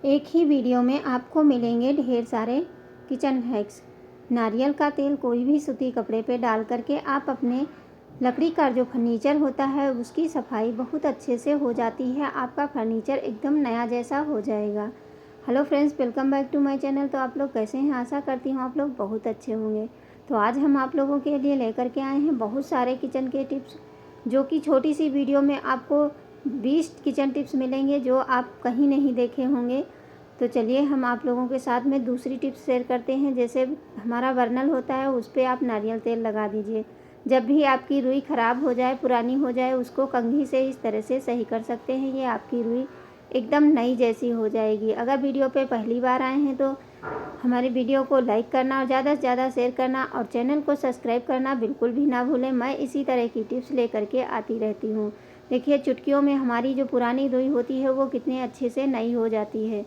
एक ही वीडियो में आपको मिलेंगे ढेर सारे किचन हैक्स। नारियल का तेल कोई भी सूती कपड़े पे डाल करके आप अपने लकड़ी का जो फर्नीचर होता है उसकी सफाई बहुत अच्छे से हो जाती है। आपका फर्नीचर एकदम नया जैसा हो जाएगा। Hello friends, welcome back to my channel. तो आप लोग कैसे हैं? आशा करती हूँ आप लोग बहुत अच्छे होंगे। तो आज हम आप लोगों के लिए लेकर के आए हैं बहुत सारे किचन के टिप्स, जो कि छोटी सी वीडियो में आपको 20 किचन टिप्स मिलेंगे जो आप कहीं नहीं देखे होंगे। तो चलिए हम आप लोगों के साथ में दूसरी टिप्स शेयर करते हैं। जैसे हमारा बर्नल होता है उस पर आप नारियल तेल लगा दीजिए। जब भी आपकी रुई ख़राब हो जाए, पुरानी हो जाए, उसको कंघी से इस तरह से सही कर सकते हैं। ये आपकी रुई एकदम नई जैसी हो जाएगी। अगर वीडियो पे पहली बार आए हैं तो हमारी वीडियो को लाइक करना और ज़्यादा से ज़्यादा शेयर करना और चैनल को सब्सक्राइब करना बिल्कुल भी ना भूलें। मैं इसी तरह की टिप्स लेकर के आती रहती हूँ। देखिए, चुटकियों में हमारी जो पुरानी रुई होती है वो कितने अच्छे से नई हो जाती है।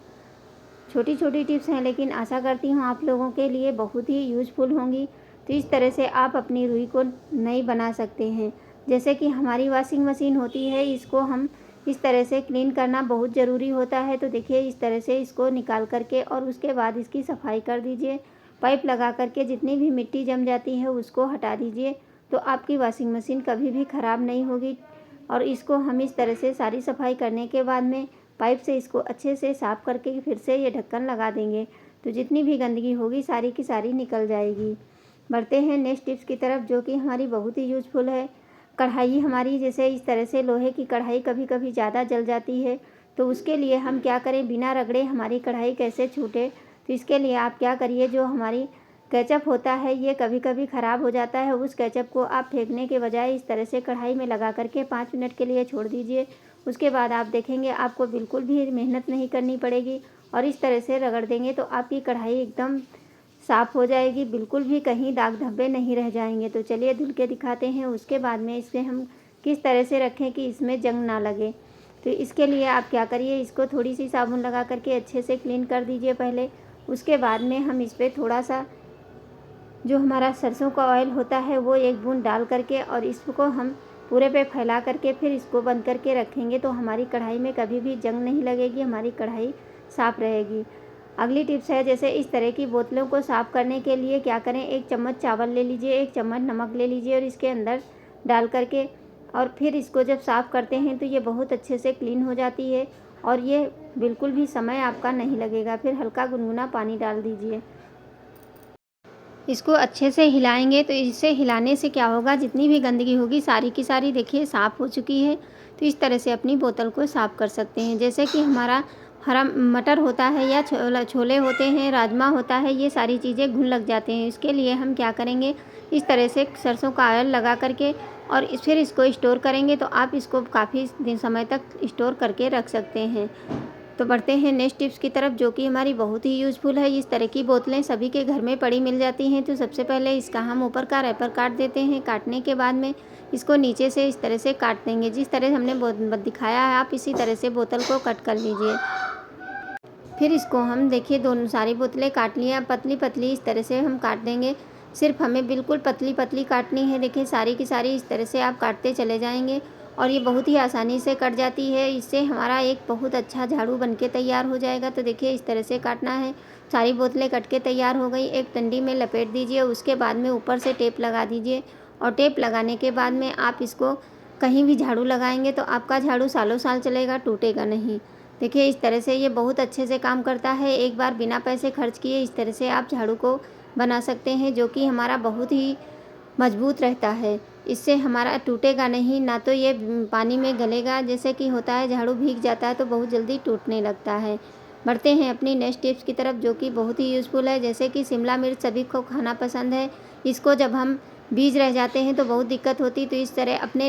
छोटी छोटी टिप्स हैं, लेकिन आशा करती हूँ आप लोगों के लिए बहुत ही यूज़फुल होंगी। तो इस तरह से आप अपनी रुई को नई बना सकते हैं। जैसे कि हमारी वॉशिंग मशीन होती है, इसको हम इस तरह से क्लीन करना बहुत ज़रूरी होता है। तो देखिए, इस तरह से इसको निकाल करके और उसके बाद इसकी सफाई कर दीजिए। पाइप लगा करके जितनी भी मिट्टी जम जाती है उसको हटा दीजिए। तो आपकी वॉशिंग मशीन कभी भी ख़राब नहीं होगी। और इसको हम इस तरह से सारी सफाई करने के बाद में पाइप से इसको अच्छे से साफ़ करके फिर से ये ढक्कन लगा देंगे। तो जितनी भी गंदगी होगी सारी की सारी निकल जाएगी। बढ़ते हैं नेक्स्ट टिप्स की तरफ, जो कि हमारी बहुत ही यूज़फुल है। कढ़ाई हमारी, जैसे इस तरह से लोहे की कढ़ाई कभी कभी ज़्यादा जल जाती है, तो उसके लिए हम क्या करें, बिना रगड़े हमारी कढ़ाई कैसे छूटे। तो इसके लिए आप क्या करिए, जो हमारी केचप होता है ये कभी कभी ख़राब हो जाता है। उस केचप को आप फेंकने के बजाय इस तरह से कढ़ाई में लगा करके 5 मिनट के लिए छोड़ दीजिए। उसके बाद आप देखेंगे आपको बिल्कुल भी मेहनत नहीं करनी पड़ेगी। और इस तरह से रगड़ देंगे तो आपकी कढ़ाई एकदम साफ़ हो जाएगी, बिल्कुल भी कहीं दाग धब्बे नहीं रह जाएंगे। तो चलिए धुल के दिखाते हैं। उसके बाद में इसे हम किस तरह से रखें कि इसमें जंग ना लगे। तो इसके लिए आप क्या करिए, इसको थोड़ी सी साबुन लगा करके अच्छे से क्लीन कर दीजिए पहले। उसके बाद में हम इस पर थोड़ा सा जो हमारा सरसों का ऑयल होता है वो 1 बूंद डाल करके और इसको हम पूरे पे फैला करके फिर इसको बंद करके रखेंगे। तो हमारी कढ़ाई में कभी भी जंग नहीं लगेगी, हमारी कढ़ाई साफ़ रहेगी। अगली टिप्स है, जैसे इस तरह की बोतलों को साफ़ करने के लिए क्या करें, 1 चम्मच चावल ले लीजिए, 1 चम्मच नमक ले लीजिए और इसके अंदर डाल करके और फिर इसको जब साफ़ करते हैं तो ये बहुत अच्छे से क्लीन हो जाती है और ये बिल्कुल भी समय आपका नहीं लगेगा। फिर हल्का गुनगुना पानी डाल दीजिए। इसको अच्छे से हिलाएंगे। तो इसे हिलाने से क्या होगा, जितनी भी गंदगी होगी सारी की सारी देखिए साफ़ हो चुकी है। तो इस तरह से अपनी बोतल को साफ़ कर सकते हैं। जैसे कि हमारा हरा मटर होता है या छोले होते हैं, राजमा होता है, ये सारी चीज़ें घुन लग जाते हैं। इसके लिए हम क्या करेंगे, इस तरह से सरसों का ऑयल लगा करके और फिर इसको स्टोर करेंगे। तो आप इसको काफ़ी समय तक स्टोर करके रख सकते हैं। तो बढ़ते हैं नेक्स्ट टिप्स की तरफ, जो कि हमारी बहुत ही यूज़फुल है। इस तरह की बोतलें सभी के घर में पड़ी मिल जाती हैं। तो सबसे पहले इसका हम ऊपर का रैपर काट देते हैं। काटने के बाद में इसको नीचे से इस तरह से काट देंगे। जिस तरह हमने दिखाया है आप इसी तरह से बोतल को कट कर लीजिए। फिर इसको हम देखिए दोनों सारी बोतलें काट लिए। अब पतली पतली इस तरह से हम काट देंगे। सिर्फ हमें बिल्कुल पतली पतली काटनी है। देखिए सारी की सारी इस तरह से आप काटते चले जाएंगे और ये बहुत ही आसानी से कट जाती है। इससे हमारा एक बहुत अच्छा झाड़ू बनके तैयार हो जाएगा। तो देखिए इस तरह से काटना है। सारी बोतलें कट के तैयार हो गई। एक डंडी में लपेट दीजिए। उसके बाद में ऊपर से टेप लगा दीजिए और टेप लगाने के बाद में आप इसको कहीं भी झाड़ू लगाएंगे तो आपका झाड़ू सालों साल चलेगा, टूटेगा नहीं। देखिए इस तरह से ये बहुत अच्छे से काम करता है। एक बार बिना पैसे खर्च किए इस तरह से आप झाड़ू को बना सकते हैं, जो कि हमारा बहुत ही मजबूत रहता है। इससे हमारा टूटेगा नहीं, ना तो ये पानी में गलेगा। जैसे कि होता है झाड़ू भीग जाता है तो बहुत जल्दी टूटने लगता है। बढ़ते हैं अपनी नेक्स्ट टिप्स की तरफ, जो कि बहुत ही यूज़फुल है। जैसे कि शिमला मिर्च सभी को खाना पसंद है। इसको जब हम बीज रह जाते हैं तो बहुत दिक्कत होती। तो इस तरह अपने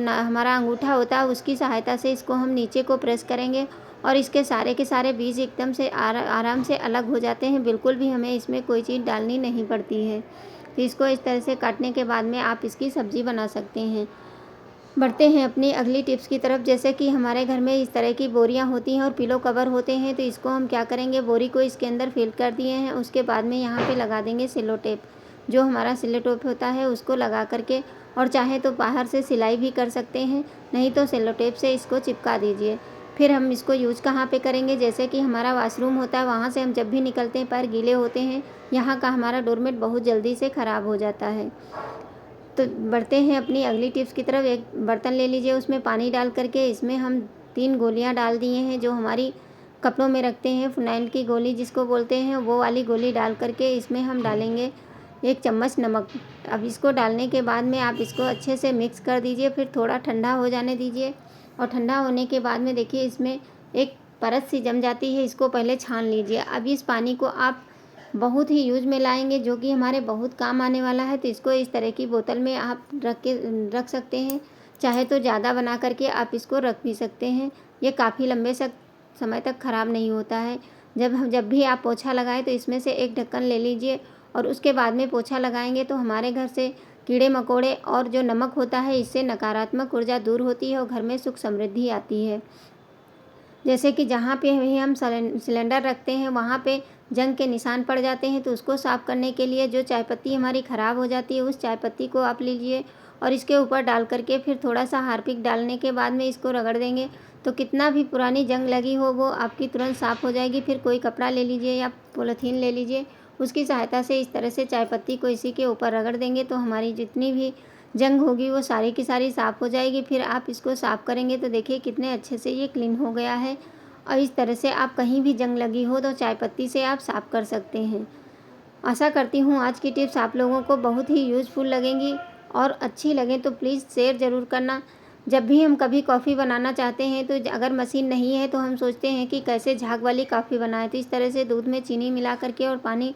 हमारा अंगूठा होता है उसकी सहायता से इसको हम नीचे को प्रेस करेंगे और इसके सारे के सारे बीज एकदम से आराम से अलग हो जाते हैं। बिल्कुल भी हमें इसमें कोई चीज़ डालनी नहीं पड़ती है। तो इसको इस तरह से काटने के बाद में आप इसकी सब्ज़ी बना सकते हैं। बढ़ते हैं अपनी अगली टिप्स की तरफ। जैसे कि हमारे घर में इस तरह की बोरियां होती हैं और पिलो कवर होते हैं। तो इसको हम क्या करेंगे, बोरी को इसके अंदर फिल कर दिए हैं। उसके बाद में यहाँ पे लगा देंगे सिलो टेप। जो हमारा सिलो टेप होता है उसको लगा करके, और चाहे तो बाहर से सिलाई भी कर सकते हैं, नहीं तो सिलो टेप से इसको चिपका दीजिए। फिर हम इसको यूज़ कहाँ पे करेंगे, जैसे कि हमारा वॉशरूम होता है, वहाँ से हम जब भी निकलते हैं पैर गीले होते हैं, यहाँ का हमारा डोरमेट बहुत जल्दी से ख़राब हो जाता है। तो बढ़ते हैं अपनी अगली टिप्स की तरफ। एक बर्तन ले लीजिए, उसमें पानी डाल करके इसमें हम 3 गोलियां डाल दिए हैं, जो हमारी कपड़ों में रखते हैं, फिनाइल की गोली जिसको बोलते हैं, वो वाली गोली डाल करके इसमें हम डालेंगे 1 चम्मच नमक। अब इसको डालने के बाद में आप इसको अच्छे से मिक्स कर दीजिए, फिर थोड़ा ठंडा हो जाने दीजिए। और ठंडा होने के बाद में देखिए इसमें एक परत सी जम जाती है, इसको पहले छान लीजिए। अब इस पानी को आप बहुत ही यूज़ में लाएंगे, जो कि हमारे बहुत काम आने वाला है। तो इसको इस तरह की बोतल में आप रख सकते हैं, चाहे तो ज़्यादा बना करके आप इसको रख भी सकते हैं। ये काफ़ी लंबे समय तक ख़राब नहीं होता है। जब भी आप पोछा लगाएं तो इसमें से एक ढक्कन ले लीजिए और उसके बाद में पोछा लगाएंगे तो हमारे घर से कीड़े मकोड़े और जो नमक होता है, इससे नकारात्मक ऊर्जा दूर होती है और घर में सुख समृद्धि आती है। जैसे कि जहाँ पे भी हम सिलेंडर रखते हैं वहाँ पे जंग के निशान पड़ जाते हैं, तो उसको साफ़ करने के लिए जो चाय पत्ती हमारी ख़राब हो जाती है, उस चाय पत्ती को आप लीजिए और इसके ऊपर डाल करके फिर थोड़ा सा हार्पिक डालने के बाद में इसको रगड़ देंगे, तो कितना भी पुरानी जंग लगी हो वो आपकी तुरंत साफ़ हो जाएगी। फिर कोई कपड़ा ले लीजिए या पॉलीथीन ले लीजिए, उसकी सहायता से इस तरह से चाय पत्ती को इसी के ऊपर रगड़ देंगे, तो हमारी जितनी भी जंग होगी वो सारी की सारी साफ़ हो जाएगी। फिर आप इसको साफ़ करेंगे तो देखिए कितने अच्छे से ये क्लीन हो गया है। और इस तरह से आप कहीं भी जंग लगी हो तो चाय पत्ती से आप साफ़ कर सकते हैं। आशा करती हूँ आज की टिप्स आप लोगों को बहुत ही यूज़फुल लगेंगी और अच्छी लगें तो प्लीज़ शेयर ज़रूर करना। जब भी हम कभी कॉफ़ी बनाना चाहते हैं तो अगर मशीन नहीं है तो हम सोचते हैं कि कैसे झाग वाली कॉफ़ी बनाएं, तो इस तरह से दूध में चीनी मिला करके और पानी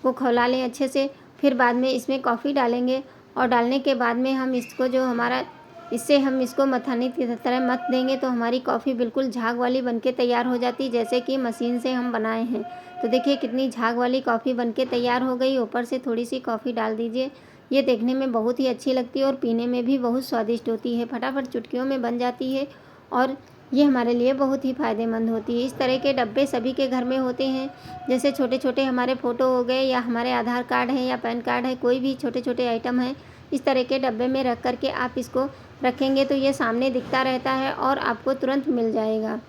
को खौला लें अच्छे से। फिर बाद में इसमें कॉफ़ी डालेंगे और डालने के बाद में हम इसको जो हमारा इससे हम इसको मथानी की तरह मथ देंगे, तो हमारी कॉफ़ी बिल्कुल झाग वाली बनके तैयार हो जाती, जैसे कि मशीन से हम बनाए हैं। तो देखिए कितनी झाग वाली कॉफ़ी बनके तैयार हो गई। ऊपर से थोड़ी सी कॉफ़ी डाल दीजिए। ये देखने में बहुत ही अच्छी लगती है और पीने में भी बहुत स्वादिष्ट होती है, फटाफट चुटकियों में बन जाती है और ये हमारे लिए बहुत ही फ़ायदेमंद होती है। इस तरह के डब्बे सभी के घर में होते हैं, जैसे छोटे छोटे हमारे फ़ोटो हो गए या हमारे आधार कार्ड है या पैन कार्ड है, कोई भी छोटे छोटे आइटम है, इस तरह के डब्बे में रख करके आप इसको रखेंगे तो ये सामने दिखता रहता है और आपको तुरंत मिल जाएगा।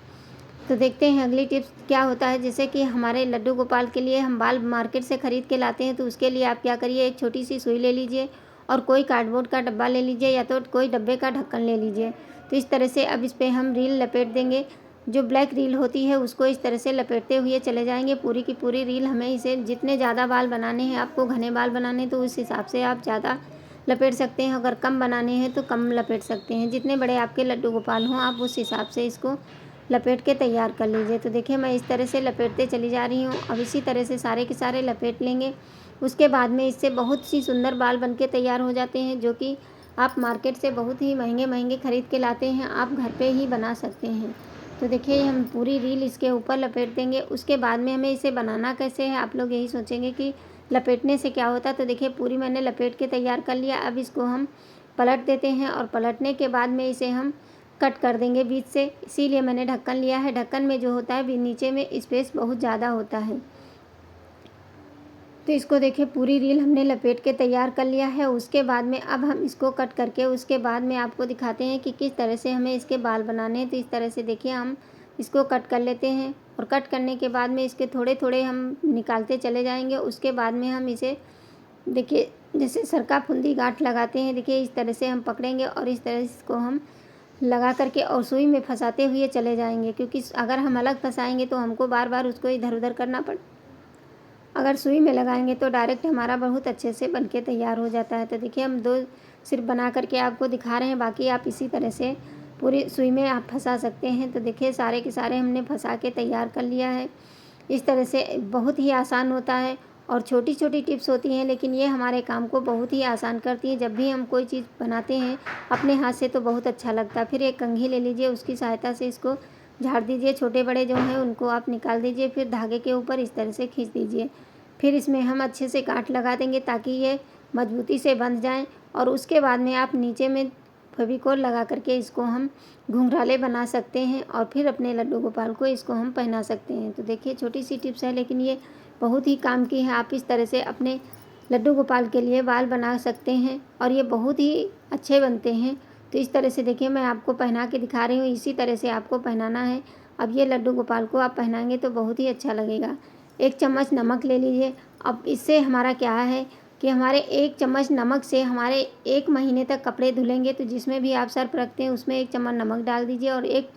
तो देखते हैं अगली टिप्स क्या होता है। जैसे कि हमारे लड्डू गोपाल के लिए हम बाल मार्केट से ख़रीद के लाते हैं, तो उसके लिए आप क्या करिए, एक छोटी सी सुई ले लीजिए और कोई कार्डबोर्ड का डब्बा ले लीजिए या तो कोई डब्बे का ढक्कन ले लीजिए। तो इस तरह से अब इस पर हम रील लपेट देंगे, जो ब्लैक रील होती है उसको इस तरह से लपेटते हुए चले जाएंगे। पूरी की पूरी रील हमें इसे जितने ज़्यादा बाल बनाने हैं, आपको घने बाल बनाने तो उस हिसाब से आप ज़्यादा लपेट सकते हैं, अगर कम बनाने हैं तो कम लपेट सकते हैं। जितने बड़े आपके लड्डू गोपाल हों आप उस हिसाब से इसको लपेट के तैयार कर लीजिए। तो देखिए मैं इस तरह से लपेटते चली जा रही हूँ। अब इसी तरह से सारे के सारे लपेट लेंगे। उसके बाद में इससे बहुत सी सुंदर बाल बनके तैयार हो जाते हैं, जो कि आप मार्केट से बहुत ही महंगे महंगे ख़रीद के लाते हैं, आप घर पे ही बना सकते हैं। तो देखिए हम पूरी रील इसके ऊपर लपेट देंगे। उसके बाद में हमें इसे बनाना कैसे है, आप लोग यही सोचेंगे कि लपेटने से क्या होता है। तो देखिए पूरी मैंने लपेट के तैयार कर लिया। अब इसको हम पलट देते हैं और पलटने के बाद में इसे हम कट कर देंगे बीच से, इसीलिए मैंने ढक्कन लिया है। ढक्कन में जो होता है नीचे में स्पेस बहुत ज़्यादा होता है। तो इसको देखिए पूरी रील हमने लपेट के तैयार कर लिया है। उसके बाद में अब हम इसको कट करके उसके बाद में आपको दिखाते हैं कि किस तरह से हमें इसके बाल बनाने हैं। तो इस तरह से देखिए हम इसको कट कर लेते हैं और कट करने के बाद में इसके थोड़े थोड़े हम निकालते चले जाएंगे। उसके बाद में हम इसे देखिए जैसे सरका फुंदी गांठ लगाते हैं, देखिए इस तरह से हम पकड़ेंगे और इस तरह से इसको हम लगा करके और सुई में फंसाते हुए चले जाएंगे, क्योंकि अगर हम अलग फंसाएंगे तो हमको बार बार उसको इधर उधर करना अगर सुई में लगाएंगे तो डायरेक्ट हमारा बहुत अच्छे से बनके तैयार हो जाता है। तो देखिए हम 2 सिर्फ बना करके आपको दिखा रहे हैं, बाकी आप इसी तरह से पूरी सुई में आप फंसा सकते हैं। तो देखिए सारे के सारे हमने फंसा के तैयार कर लिया है। इस तरह से बहुत ही आसान होता है और छोटी छोटी टिप्स होती हैं, लेकिन ये हमारे काम को बहुत ही आसान करती हैं। जब भी हम कोई चीज़ बनाते हैं अपने हाथ से तो बहुत अच्छा लगता है। फिर एक कंघी ले लीजिए, उसकी सहायता से इसको झाड़ दीजिए, छोटे बड़े जो हैं उनको आप निकाल दीजिए। फिर धागे के ऊपर इस तरह से खींच दीजिए। फिर इसमें हम अच्छे से गांठ लगा देंगे ताकि ये मजबूती से बंध जाएं और उसके बाद में आप नीचे में फेविकोल लगा करके इसको हम घुंघराले बना सकते हैं और फिर अपने लड्डू गोपाल को इसको हम पहना सकते हैं। तो देखिए छोटी सी टिप्स है, लेकिन ये बहुत ही काम की है। आप इस तरह से अपने लड्डू गोपाल के लिए बाल बना सकते हैं और ये बहुत ही अच्छे बनते हैं। तो इस तरह से देखिए मैं आपको पहना के दिखा रही हूँ, इसी तरह से आपको पहनाना है। अब ये लड्डू गोपाल को आप पहनाएंगे तो बहुत ही अच्छा लगेगा। 1 चम्मच नमक ले लीजिए। अब इससे हमारा क्या है कि हमारे 1 चम्मच नमक से हमारे 1 महीने तक कपड़े धुलेंगे। तो जिसमें भी आप सर्फ़ रखते हैं उसमें 1 चम्मच नमक डाल दीजिए और 1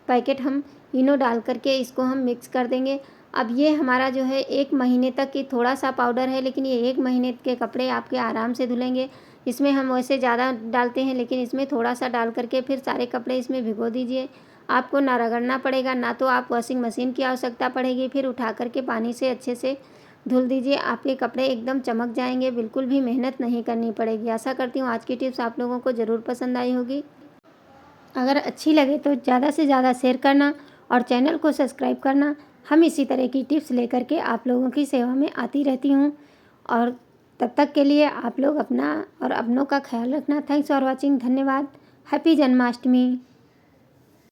पैकेट हम इनो डाल करके इसको हम मिक्स कर देंगे। अब ये हमारा जो है 1 महीने तक की थोड़ा सा पाउडर है, लेकिन ये 1 महीने के कपड़े आपके आराम से धुलेंगे। इसमें हम वैसे ज़्यादा डालते हैं, लेकिन इसमें थोड़ा सा डाल करके फिर सारे कपड़े इसमें भिगो दीजिए। आपको ना रगड़ना पड़ेगा, ना तो आप वॉशिंग मशीन की आवश्यकता पड़ेगी। फिर उठा करके पानी से अच्छे से धुल दीजिए, आपके कपड़े एकदम चमक जाएंगे, बिल्कुल भी मेहनत नहीं करनी पड़ेगी। आशा करती हूँ आज की टिप्स आप लोगों को ज़रूर पसंद आई होगी। अगर अच्छी लगे तो ज़्यादा से ज़्यादा शेयर करना और चैनल को सब्सक्राइब करना। हम इसी तरह की टिप्स लेकर के आप लोगों की सेवा में आती रहती हूँ। और तब तक के लिए आप लोग अपना और अपनों का ख्याल रखना। Thanks for watching. धन्यवाद। हैप्पी जन्माष्टमी।